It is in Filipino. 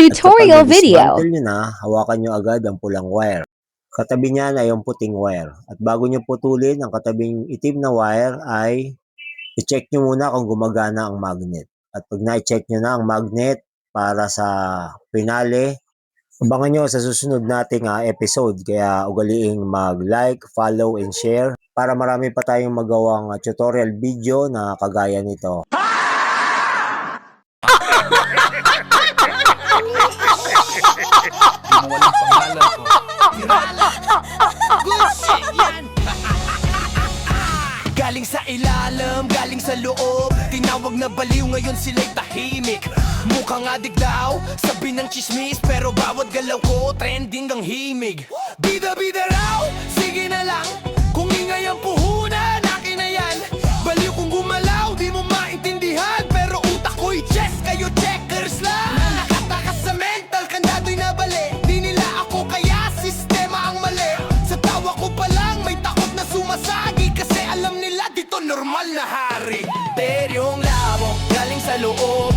At kapag Tutorial na-dismantle video. nyo na, hawakan nyo agad ang pulang wire. Katabi niyan ay ang puting wire. At bago nyo putulin ang katabing itim na wire ay i-check nyo muna kung gumagana ang magnet. At pag na-check nyo na ang magnet para sa pinale, abangan nyo sa susunod nating episode. Kaya ugaliing mag-like, follow, and share para marami pa tayong magawang tutorial video na kagaya nito. Walang pangalan ko. Good shit yan! Galing sa ilalim, galing sa loob. Tinawag na baliw, ngayon sila'y tahimik. Mukhang adik daw, sabi ng chismis. Pero bawat galaw ko, trending ang himig. Bida-bida raw, sige na lang. Kung ingay ang puhunan, akin na yan. Baliw kung gumalaw, di mo maintindihan. Pero utak ko'y chess, kayo checkers lang. Nakatakas sa mental, kandado'y nabali. Di nila ako kaya sistema ang mali. Sa tawa ko pa lang, may takot na sumasagi. Kasi alam nila dito normal na hari. Teryong labo, galing sa loob.